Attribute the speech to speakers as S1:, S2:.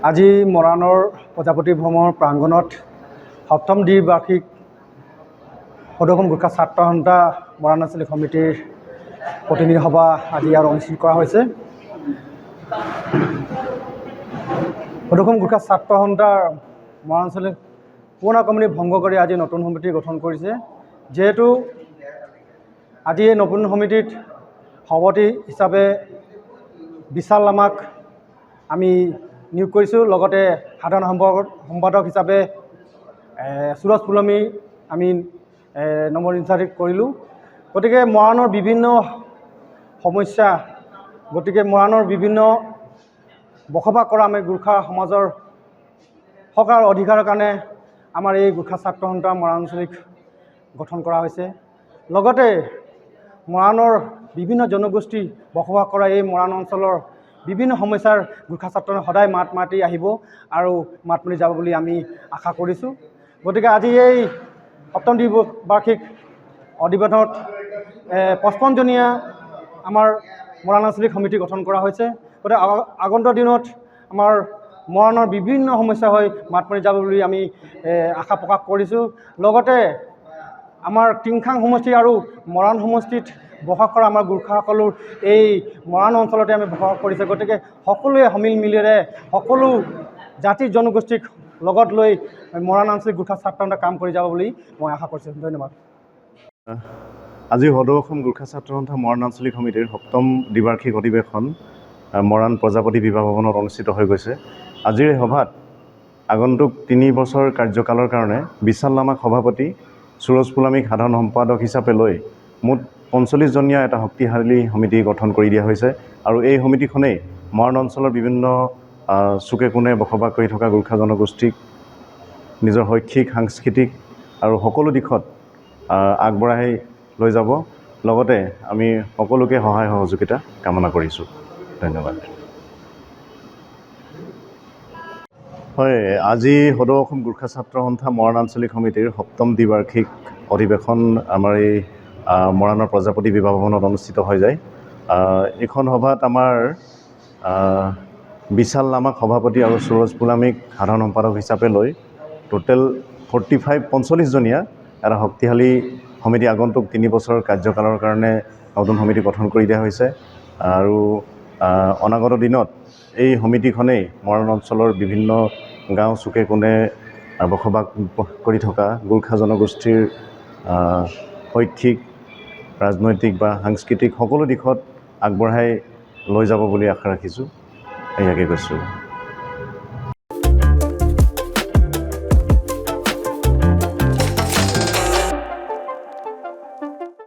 S1: আজি মৰাণৰ প্ৰজাপতি ভ্ৰমণৰ প্ৰাংগণত সপ্তম দ্বিবাৰ্ষিক সদৌ অসম গোৰ্খা ছাত্ৰ সন্থা মৰাণ আঞ্চলিক সমিতিৰ প্ৰতিনিধি সভা আজি ইয়াত অনুষ্ঠিত কৰা হৈছে। সদৌ অসম গোৰ্খা ছাত্ৰ সন্থাৰ মৰাণ আঞ্চলিক পুৰণা কমিটি ভংগ কৰি আজি নতুন সমিতি গঠন কৰিছে। যিহেতু আজি এই নতুন সমিতিত সভাপতি হিচাপে বিশাল লামাক আমি নিয়োগ কৰিছোঁ, লগতে সাধাৰণ সম্পাদক হিচাপে সুৰজ ফুলমি আমি নমনিৰ্ধাৰিত কৰিলোঁ। গতিকে মৰাণৰ বিভিন্ন সমস্যা, মৰাণৰ বিভিন্ন বসবাস কৰা আমি গোৰ্খা সমাজৰ হক আৰু অধিকাৰৰ কাৰণে আমাৰ এই গোৰ্খা ছাত্ৰ সন্থা মৰাণ আঞ্চলিক গঠন কৰা হৈছে। লগতে মৰাণৰ বিভিন্ন জনগোষ্ঠী বসবাস কৰা এই মৰাণ অঞ্চলৰ বিভিন্ন সমস্যাৰ গোৰ্খা ছাত্ৰ সদায় মাত মাতি আহিব আৰু মাত মাতি যাব বুলি আমি আশা কৰিছোঁ। গতিকে আজি এই সপ্তম দ্বিবাৰ্ষিক অধিৱেশনত 55জনীয়া আমাৰ মৰাণ আঞ্চলিক সমিতি গঠন কৰা হৈছে। গতিকে আগন্তুক দিনত আমাৰ মৰাণৰ বিভিন্ন সমস্যা হৈ মাত মাতি যাব বুলি আমি আশা প্ৰকাশ কৰিছোঁ। লগতে আমাৰ টিংখাং সমষ্টি আৰু মৰাণ সমষ্টিত বসবাস কৰা আমাৰ গোৰ্খাসকলৰ এই মৰাণ অঞ্চলতে আমি বসবাস কৰিছে। গতিকে সকলোৱে সমিল মিলেৰে সকলো জাতি জনগোষ্ঠীক লগত লৈ মৰাণ আঞ্চলিক গোৰ্খা ছাত্ৰ সন্থা কাম কৰি যাব বুলি মই আশা কৰিছোঁ। ধন্যবাদ।
S2: আজি সদৌ অসম গোৰ্খা ছাত্ৰ সন্থা মৰাণ আঞ্চলিক সমিতিৰ সপ্তম দ্বিবাৰ্ষিক অধিৱেশন মৰাণ প্ৰজাপতি বিবাহ ভৱনত অনুষ্ঠিত হৈ গৈছে। আজিৰ এই সভাত আগন্তুক 3 বছৰ কাৰ্যকালৰ কাৰণে বিশাল লামাক সভাপতি, সুৰজ ফুলামীক সাধাৰণ সম্পাদক হিচাপে লৈ মুঠ 45জনীয়া এটা শক্তিশালী সমিতি গঠন কৰি দিয়া হৈছে। আৰু এই সমিতিখনেই মৰাণ অঞ্চলৰ বিভিন্ন চুকে কোণে বসবাস কৰি থকা গোৰ্খা জনগোষ্ঠীক নিজৰ শৈক্ষিক, সাংস্কৃতিক আৰু সকলো দিশত আগবঢ়াই লৈ যাব। লগতে আমি সকলোকে সহায় সহযোগিতা কামনা কৰিছোঁ। ধন্যবাদ। হয়, আজি সদৌ অসম গোৰ্খা ছাত্ৰ সন্থা মৰাণ আঞ্চলিক সমিতিৰ সপ্তম দ্বিবাৰ্ষিক অধিৱেশন আমাৰ এই মৰাণৰ প্ৰজাপতি বিবাহ ভৱনত অনুষ্ঠিত হৈ যায়। এইখন সভাত আমাৰ বিশাল লামাক সভাপতি আৰু সুৰজ ফুলামীক সাধাৰণ সম্পাদক হিচাপে লৈ টোটেল 45জনীয়া এটা শক্তিশালী সমিতি আগন্তুক 3 বছৰ কাৰ্যকালৰ কাৰণে নতুন সমিতি গঠন কৰি দিয়া হৈছে। আৰু অনাগত দিনত এই সমিতিখনেই মৰাণ অঞ্চলৰ বিভিন্ন গাঁও চুকে কোণে বসবাস কৰি থকা গোৰ্খা জনগোষ্ঠীৰ শৈক্ষিক, ৰাজনৈতিক বা সাংস্কৃতিক সকলো দিশত আগবঢ়াই লৈ যাব বুলি আশা ৰাখিছোঁ। ইয়াকে কৈছোঁ।